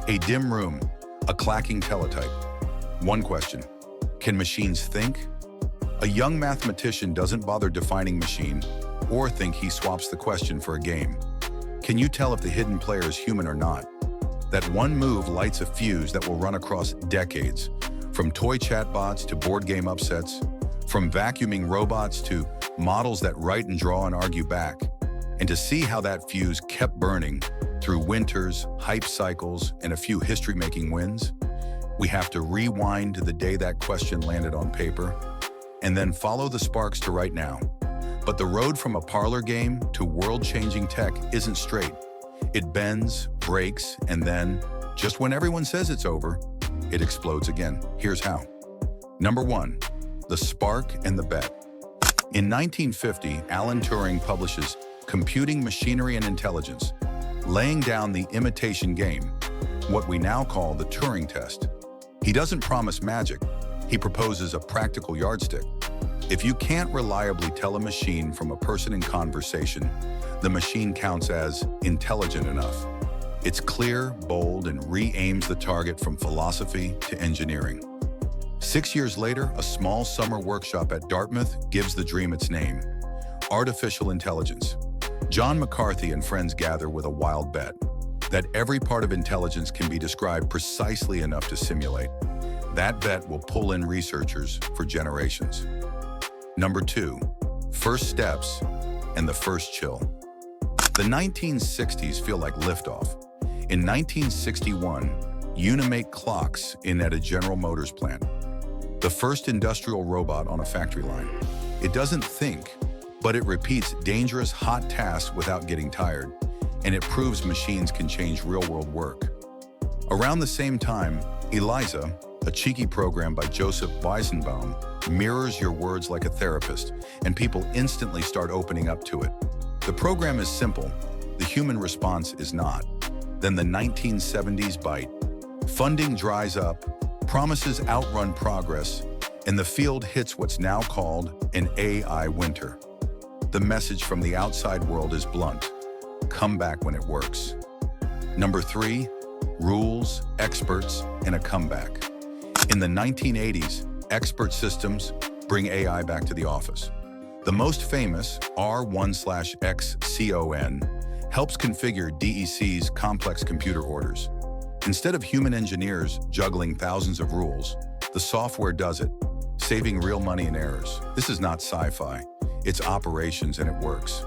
A dim room, a clacking teletype. One question: can machines think? A young mathematician doesn't bother defining machine or think he swaps the question for a game. Can you tell if the hidden player is human or not? That one move lights a fuse that will run across decades, from toy chatbots to board game upsets, from vacuuming robots to models that write and draw and argue back. And to see how that fuse kept burning through winters, hype cycles, and a few history-making wins, we have to rewind to the day that question landed on paper, and then follow the sparks to right now. But the road from a parlor game to world-changing tech isn't straight. It bends, breaks, and then, just when everyone says it's over, it explodes again. Here's how. Number 1, the spark and the bet. In 1950, Alan Turing publishes Computing Machinery and Intelligence, laying down the imitation game, what we now call the Turing test. He doesn't promise magic, he proposes a practical yardstick. If you can't reliably tell a machine from a person in conversation, the machine counts as intelligent enough. It's clear, bold, and re-aims the target from philosophy to engineering. 6 years later, a small summer workshop at Dartmouth gives the dream its name: artificial intelligence. John McCarthy and friends gather with a wild bet that every part of intelligence can be described precisely enough to simulate. That bet will pull in researchers for generations. Number 2, first steps and the first chill. The 1960s feel like liftoff. In 1961, Unimate clocks in at a General Motors plant, the first industrial robot on a factory line. It doesn't think, but it repeats dangerous, hot tasks without getting tired, and it proves machines can change real-world work. Around the same time, Eliza, a cheeky program by Joseph Weizenbaum, mirrors your words like a therapist, and people instantly start opening up to it. The program is simple, the human response is not. Then the 1970s bite. Funding dries up, promises outrun progress, and the field hits what's now called an AI winter. The message from the outside world is blunt: come back when it works. Number 3, rules, experts, and a comeback. In the 1980s, expert systems bring AI back to the office. The most famous, R1/XCON, helps configure DEC's complex computer orders. Instead of human engineers juggling thousands of rules, the software does it, saving real money and errors. This is not sci-fi. It's operations, and it works.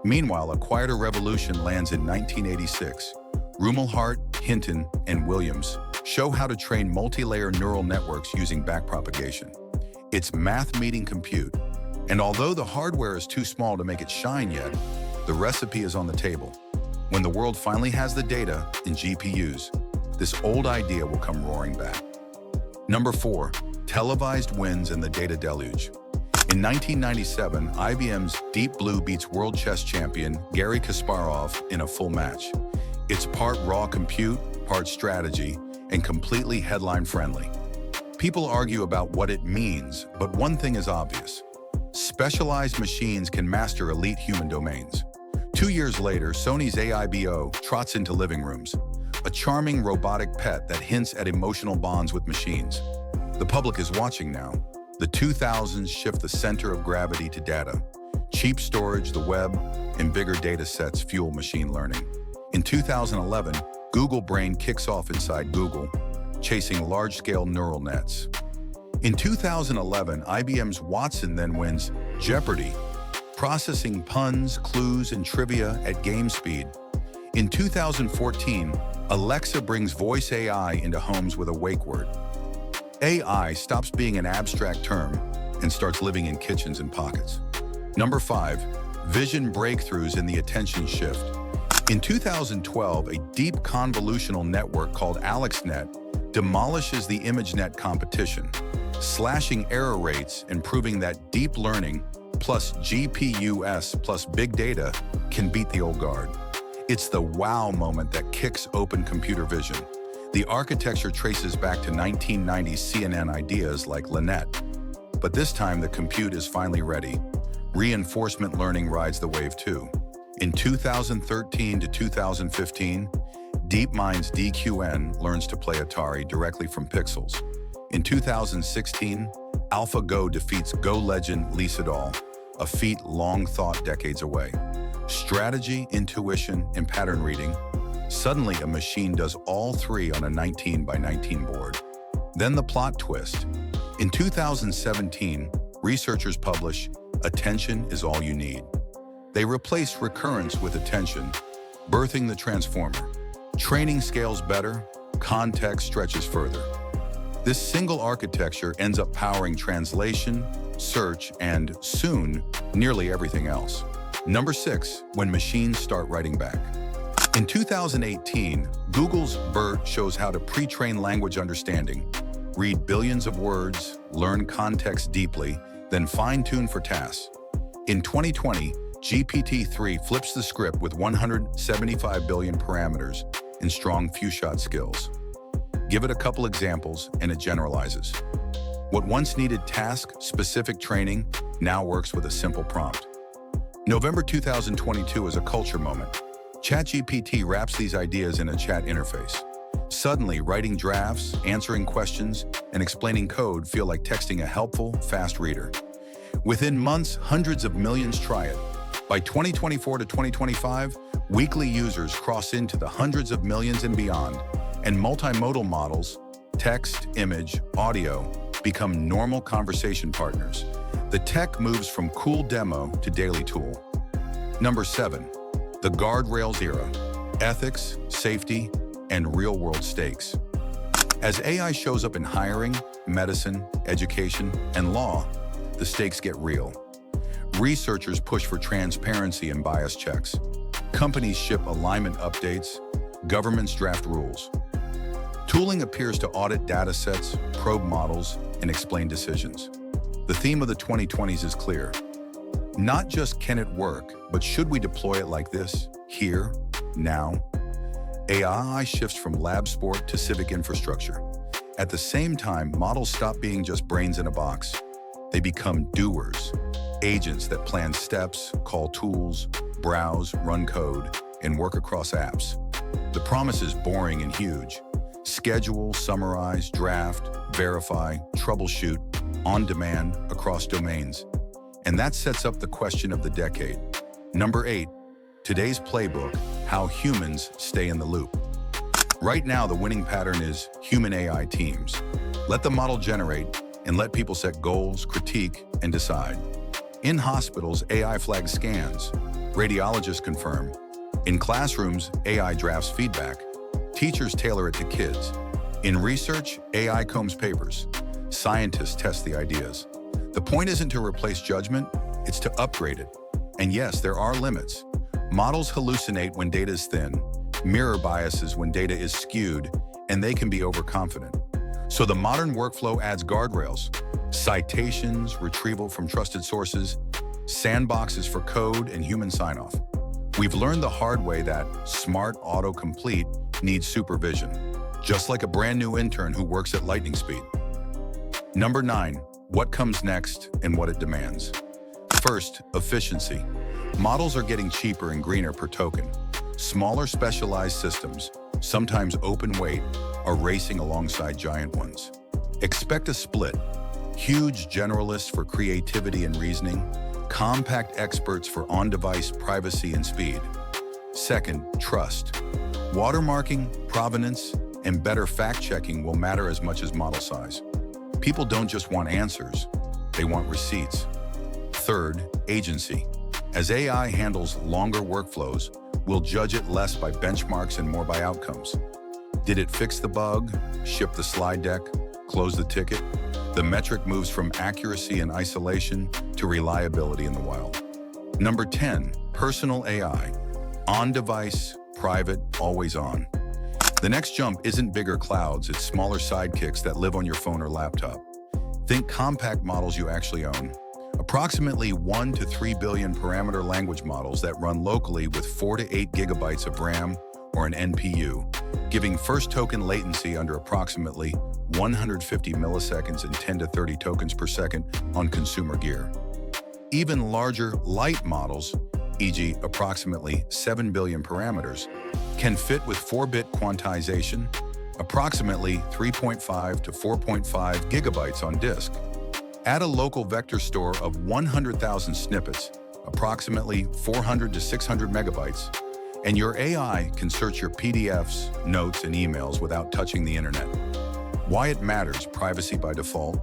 Meanwhile, a quieter revolution lands in 1986. Rumelhart, Hinton, and Williams show how to train multi-layer neural networks using backpropagation. It's math meeting compute, and although the hardware is too small to make it shine yet, the recipe is on the table. When the world finally has the data in GPUs, this old idea will come roaring back. Number 4, televised wins and the data deluge. In 1997, IBM's Deep Blue beats world chess champion Garry Kasparov in a full match. It's part raw compute, part strategy, and completely headline-friendly. People argue about what it means, but one thing is obvious: specialized machines can master elite human domains. 2 years later, Sony's AIBO trots into living rooms, a charming robotic pet that hints at emotional bonds with machines. The public is watching now. The 2000s shift the center of gravity to data. Cheap storage, the web, and bigger data sets fuel machine learning. In 2011, Google Brain kicks off inside Google, chasing large-scale neural nets. In 2011, IBM's Watson then wins Jeopardy, processing puns, clues, and trivia at game speed. In 2014, Alexa brings voice AI into homes with a wake word. AI stops being an abstract term and starts living in kitchens and pockets. Number 5, vision breakthroughs in the attention shift. In 2012, a deep convolutional network called AlexNet demolishes the ImageNet competition, slashing error rates and proving that deep learning plus GPUs plus big data can beat the old guard. It's the wow moment that kicks open computer vision. The architecture traces back to 1990s CNN ideas like Lynette. But this time, the compute is finally ready. Reinforcement learning rides the wave too. In 2013 to 2015, DeepMind's DQN learns to play Atari directly from pixels. In 2016, AlphaGo defeats Go legend Lee Sedol, a feat long thought decades away. Strategy, intuition, and pattern reading. Suddenly, a machine does all three on a 19 by 19 board. Then the plot twist. In 2017, researchers publish Attention is All You Need. They replace recurrence with attention, birthing the transformer. Training scales better, context stretches further. This single architecture ends up powering translation, search, and soon, nearly everything else. Number 6, when machines start writing back. In 2018, Google's BERT shows how to pre-train language understanding, read billions of words, learn context deeply, then fine-tune for tasks. In 2020, GPT-3 flips the script with 175 billion parameters and strong few-shot skills. Give it a couple examples and it generalizes. What once needed task-specific training now works with a simple prompt. November 2022 is a culture moment. ChatGPT wraps these ideas in a chat interface. Suddenly, writing drafts, answering questions, and explaining code feel like texting a helpful, fast reader. Within months, hundreds of millions try it. By 2024 to 2025, weekly users cross into the hundreds of millions and beyond, and multimodal models, text, image, audio, become normal conversation partners. The tech moves from cool demo to daily tool. Number 7, the guardrails era, ethics, safety, and real-world stakes. As AI shows up in hiring, medicine, education, and law, the stakes get real. Researchers push for transparency and bias checks. Companies ship alignment updates. Governments draft rules. Tooling appears to audit data sets, probe models, and explain decisions. The theme of the 2020s is clear. Not just can it work, but should we deploy it like this, here, now? AI shifts from lab sport to civic infrastructure. At the same time, models stop being just brains in a box. They become doers, agents that plan steps, call tools, browse, run code, and work across apps. The promise is boring and huge. Schedule, summarize, draft, verify, troubleshoot, on demand, across domains. And that sets up the question of the decade. Number 8, today's playbook, how humans stay in the loop. Right now, the winning pattern is human-AI teams. Let the model generate and let people set goals, critique, and decide. In hospitals, AI flags scans. Radiologists confirm. In classrooms, AI drafts feedback. Teachers tailor it to kids. In research, AI combs papers. Scientists test the ideas. The point isn't to replace judgment, it's to upgrade it. And yes, there are limits. Models hallucinate when data is thin, mirror biases when data is skewed, and they can be overconfident. So the modern workflow adds guardrails, citations, retrieval from trusted sources, sandboxes for code, and human sign-off. We've learned the hard way that smart autocomplete needs supervision, just like a brand new intern who works at lightning speed. Number 9, what comes next and what it demands. First, efficiency. Models are getting cheaper and greener per token. Smaller specialized systems, sometimes open weight, are racing alongside giant ones. Expect a split. Huge generalists for creativity and reasoning, compact experts for on-device privacy and speed. Second, trust. Watermarking, provenance, and better fact-checking will matter as much as model size. People don't just want answers, they want receipts. Third, agency. As AI handles longer workflows, we'll judge it less by benchmarks and more by outcomes. Did it fix the bug, ship the slide deck, close the ticket? The metric moves from accuracy and isolation to reliability in the wild. Number 10, personal AI. On-device, private, always on. The next jump isn't bigger clouds, it's smaller sidekicks that live on your phone or laptop. Think compact models you actually own. Approximately 1 to 3 billion parameter language models that run locally with 4 to 8 gigabytes of RAM or an NPU, giving first token latency under approximately 150 milliseconds and 10 to 30 tokens per second on consumer gear. Even larger, light models, e.g. approximately 7 billion parameters, Can fit with 4-bit quantization, approximately 3.5 to 4.5 gigabytes on disk. Add a local vector store of 100,000 snippets, approximately 400 to 600 megabytes, and your AI can search your PDFs, notes, and emails without touching the internet. Why it matters: privacy by default,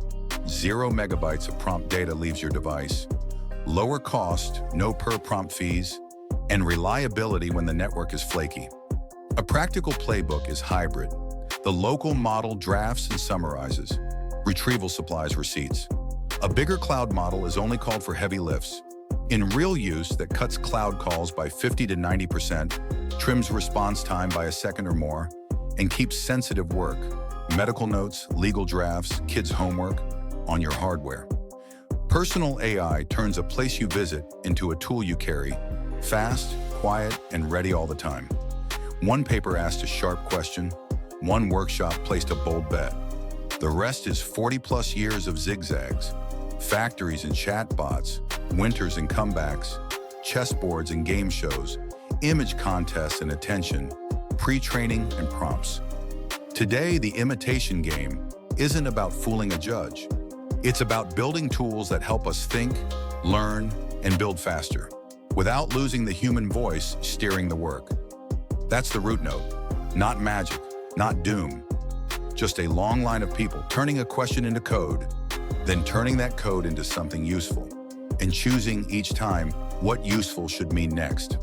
0 megabytes of prompt data leaves your device, lower cost, no per-prompt fees, and reliability when the network is flaky. A practical playbook is hybrid. The local model drafts and summarizes. Retrieval supplies receipts. A bigger cloud model is only called for heavy lifts. In real use, that cuts cloud calls by 50 to 90%, trims response time by a second or more, and keeps sensitive work, medical notes, legal drafts, kids' homework, on your hardware. Personal AI turns a place you visit into a tool you carry, fast, quiet, and ready all the time. One paper asked a sharp question, one workshop placed a bold bet. The rest is 40-plus years of zigzags, factories and chatbots, winters and comebacks, chessboards and game shows, image contests and attention, pre-training and prompts. Today, the imitation game isn't about fooling a judge. It's about building tools that help us think, learn, and build faster, without losing the human voice steering the work. That's the root note. Not magic, not doom. Just a long line of people turning a question into code, then turning that code into something useful, and choosing each time what useful should mean next.